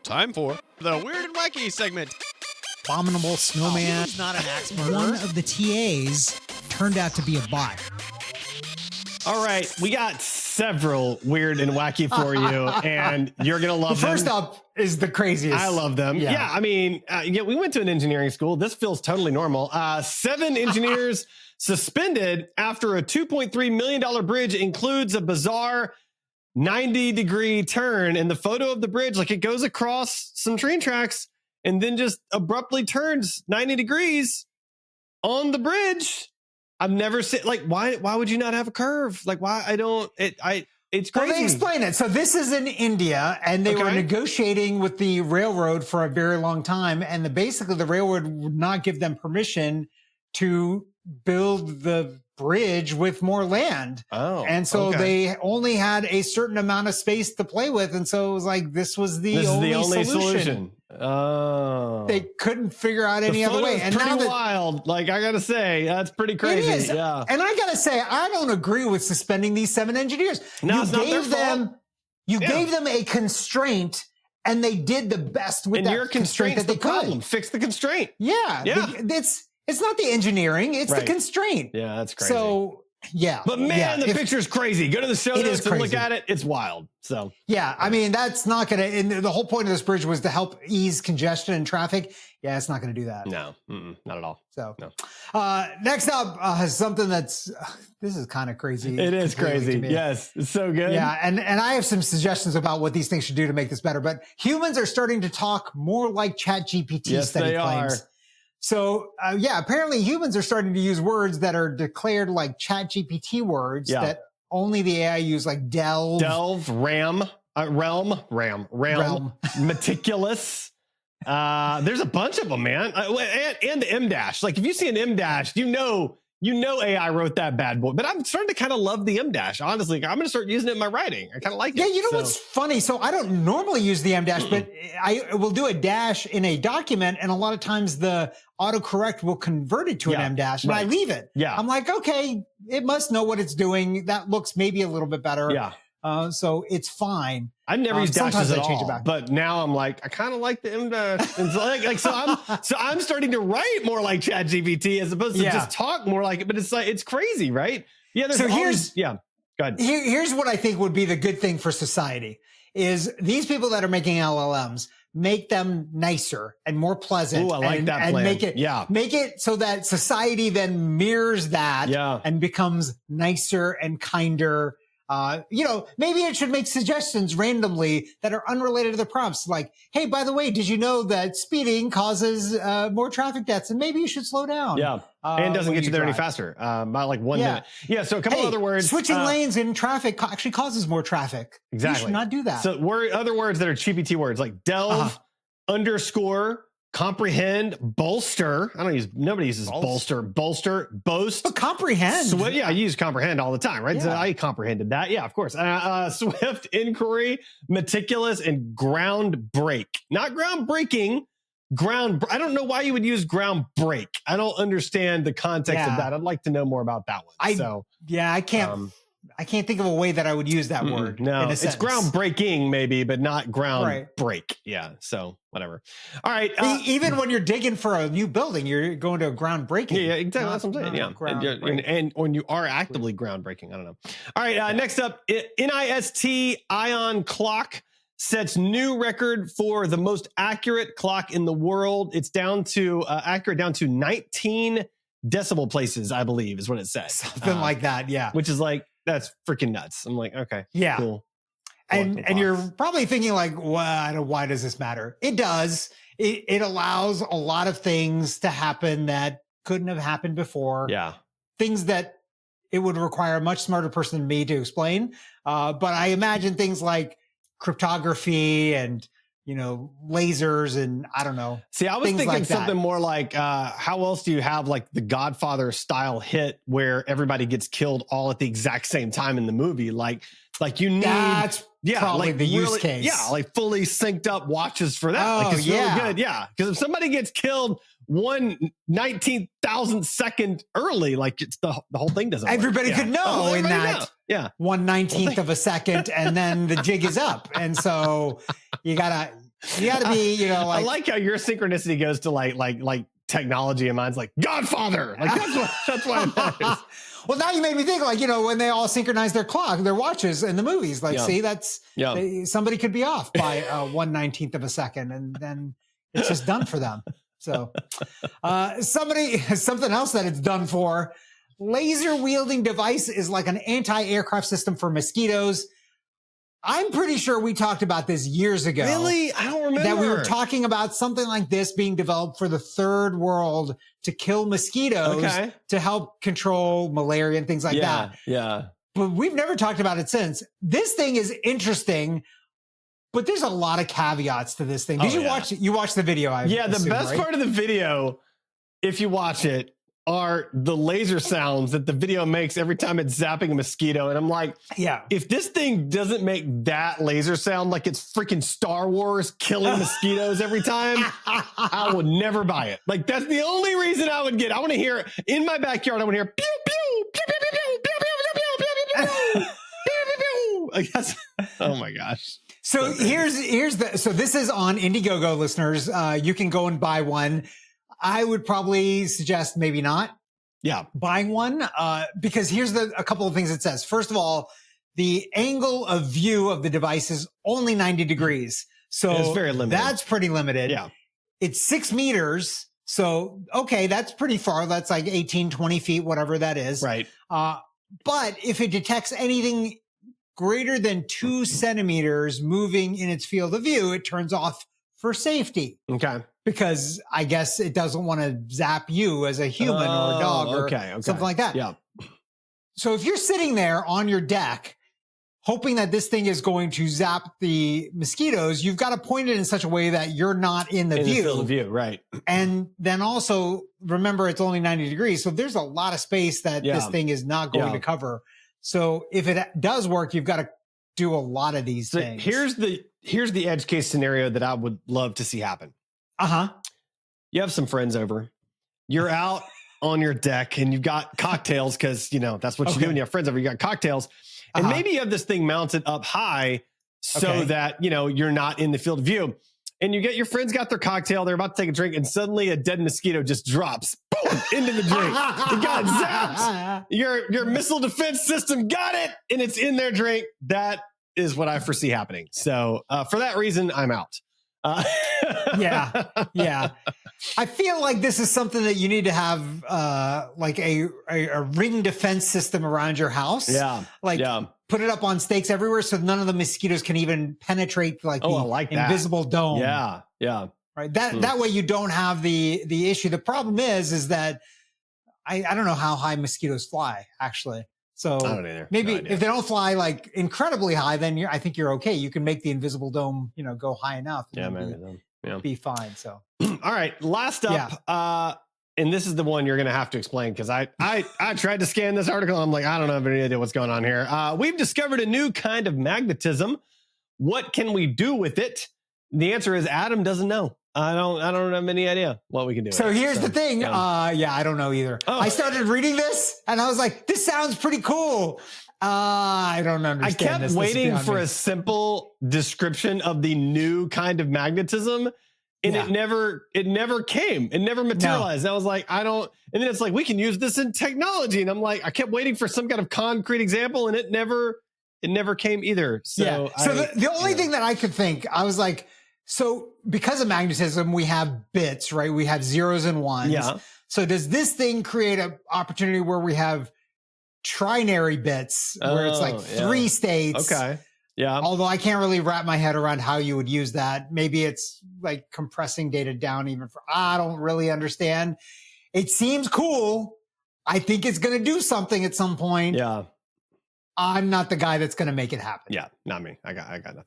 Time for the Weird and Wacky segment. Abominable snowman. He's not an axe murderer. One of the TAs turned out to be a bot. All right, we got several weird and wacky for you, and you're gonna love them. First up is the craziest. I love them. Yeah, I mean, we went to an engineering school. This feels totally normal. 7 engineers suspended after a $2.3 million bridge includes a bizarre 90-degree turn. And the photo of the bridge, like it goes across some train tracks and then just abruptly turns 90 degrees on the bridge. I've never seen, like, why would you not have a curve? Like, why? It's crazy. Well, they explain it. So this is in India, and they were negotiating with the railroad for a very long time. And basically the railroad would not give them permission to build the bridge with more land. And so they only had a certain amount of space to play with. And so it was like, this was the only solution. They couldn't figure out any other way. And pretty wild. Like, I gotta say, that's pretty crazy. It is. Yeah. And I gotta say, I don't agree with suspending these 7 engineers. No, it's not their fault. You gave them a constraint, and they did the best with that constraint that they could. Fix the constraint. Yeah. It's not the engineering, it's the constraint. Yeah, that's crazy. So, yeah. But man, the picture's crazy. Go to the show notes and look at it. It's wild. So, yeah, I mean, that's not going to, and the whole point of this bridge was to help ease congestion and traffic. Yeah, it's not going to do that. No, not at all. So, next up, something this is kind of crazy. It is crazy. Yes, it's so good. Yeah, and I have some suggestions about what these things should do to make this better. But humans are starting to talk more like ChatGPT study claims. So, apparently humans are starting to use words that are declared like ChatGPT words that only the AI use, like delve, realm, meticulous. There's a bunch of them, man. And the M-dash. Like, if you see an M-dash, you know AI wrote that bad boy. But I'm starting to kind of love the M-dash. Honestly, I'm going to start using it in my writing. I kind of like it. Yeah, you know what's funny? So I don't normally use the M-dash, but I will do a dash in a document, and a lot of times the autocorrect will convert it to an M-dash, and I leave it. Yeah. I'm like, okay, it must know what it's doing. That looks maybe a little bit better. Yeah. So it's fine. I've never used dashes at all, but now I'm like, I kind of like the M-dash. So I'm starting to write more like ChatGPT as opposed to just talk more like it. But it's like, it's crazy, right? Yeah. So go ahead. Here's what I think would be the good thing for society is these people that are making LLMs, make them nicer and more pleasant. Ooh, I like that plan. Make it so that society then mirrors that and becomes nicer and kinder. Maybe it should make suggestions randomly that are unrelated to the prompts. Like, hey, by the way, did you know that speeding causes more traffic deaths, and maybe you should slow down? Yeah, and doesn't get you there any faster by like 1 minute. Yeah. So a couple other words. Switching lanes in traffic actually causes more traffic. Exactly. You should not do that. So other words that are GPT words like delve, underscore, comprehend, bolster. Nobody uses bolster, boast. But comprehend. I use comprehend all the time, right? So I comprehended that. Yeah, of course. Swift, inquiry, meticulous, and ground break. Not groundbreaking. I don't know why you would use ground break. I don't understand the context of that. I'd like to know more about that one. I can't think of a way that I would use that word. No, it's groundbreaking maybe, but not ground break. Yeah. So whatever. All right. Even when you're digging for a new building, you're going to a groundbreaking. Yeah, exactly. That's what I'm saying. And when you are actively groundbreaking, I don't know. All right. Next up, NIST Ion Clock sets new record for the most accurate clock in the world. It's accurate down to 19 decimal places, I believe, is what it says. Something like that. Yeah. Which is like, that's freaking nuts. I'm like, okay, cool. And you're probably thinking like, why does this matter? It does. It allows a lot of things to happen that couldn't have happened before. Yeah. Things that it would require a much smarter person than me to explain. But I imagine things like cryptography and lasers and I don't know. See, I was thinking like something more like, how else do you have like the Godfather style hit where everybody gets killed all at the exact same time in the movie? Like you need, that's probably like the use case. Yeah. Like fully synced up watches for that. It's really good. Yeah. Because if somebody gets killed 1/19,000th second early, like it's the whole thing doesn't work. Everybody could know in that 1/19th of a second, and then the jig is up. And so you gotta You got to be, you know, I like, like how your synchronicity goes to like technology, and mine's like Godfather. Like that's why it matters. Well, now you made me think, like, you know, when they all synchronize their clock, their watches in the movies, like, see, that's somebody could be off by 1/19 of a second, and then it's just done for them. So something else that it's done for, laser wielding device is like an anti-aircraft system for mosquitoes. I'm pretty sure we talked about this years ago. Really? I don't remember. That we were talking about something like this being developed for the third world to kill mosquitoes to help control malaria and things like that. Yeah. But we've never talked about it since. This thing is interesting, but there's a lot of caveats to this thing. Did you watch it? You watched the video, I assume, the best part of the video, if you watch it, are the laser sounds that the video makes every time it's zapping a mosquito. And I'm like, if this thing doesn't make that laser sound like it's freaking Star Wars killing mosquitoes every time, I would never buy it. Like, that's the only reason I would get it. I want to hear in my backyard, I want to hear pew, pew, pew, pew, pew, pew, pew, pew, pew, pew, pew, pew, pew, pew. Like, that's, oh my gosh. So so this is on Indiegogo, listeners. You can go and buy one. I would probably suggest maybe not buying one, because here's a couple of things it says. First of all, the angle of view of the device is only 90 degrees. So it's very limited. That's pretty limited. Yeah. It's 6 meters. So, okay, that's pretty far. That's like 18, 20 feet, whatever that is. Right. But if it detects anything greater than 2 centimeters moving in its field of view, it turns off for safety. Okay. Because I guess it doesn't want to zap you as a human or a dog or something like that. Yeah. So if you're sitting there on your deck, hoping that this thing is going to zap the mosquitoes, you've got to point it in such a way that you're not in the view. Field of view, right. And then also remember it's only 90 degrees. So there's a lot of space that this thing is not going to cover. So if it does work, you've got to do a lot of these things. Here's the edge case scenario that I would love to see happen. You have some friends over. You're out on your deck and you've got cocktails because, you know, that's what you do when you have friends over. You got cocktails. And maybe you have this thing mounted up high so that, you know, you're not in the field of view. And you get your friends got their cocktail. They're about to take a drink. And suddenly a dead mosquito just drops boom, into the drink. It got zapped. Your missile defense system got it. And it's in their drink. That is what I foresee happening. So for that reason, I'm out. Yeah. I feel like this is something that you need to have like a ring defense system around your house. Put it up on stakes everywhere so none of the mosquitoes can even penetrate like the invisible dome. Yeah. Right. That way you don't have the issue. The problem is that I don't know how high mosquitoes fly, actually. So I don't either. Maybe if they don't fly like incredibly high, then I think you're okay. You can make the invisible dome, you know, go high enough. Be fine. So, all right. Last up, and this is the one you're going to have to explain because I tried to scan this article. I'm like, I don't have any idea what's going on here. We've discovered a new kind of magnetism. What can we do with it? The answer is Adam doesn't know. I don't have any idea what we can do. So here's the thing. I don't know either. I started reading this and I was like, this sounds pretty cool. I don't understand. I kept waiting for a simple description of the new kind of magnetism, and it never came. It never materialized. No. I was like, and then it's like, we can use this in technology. And I'm like, I kept waiting for some kind of concrete example, and it never came either. So the only thing that I could think, I was like, so because of magnetism, we have bits, right? We have zeros and ones. Yeah. So does this thing create an opportunity where we have trinary bits where it's like 3 states? Okay. Yeah. Although I can't really wrap my head around how you would use that. Maybe it's like compressing data down I don't really understand. It seems cool. I think it's going to do something at some point. Yeah. I'm not the guy that's going to make it happen. Yeah. Not me. I got nothing.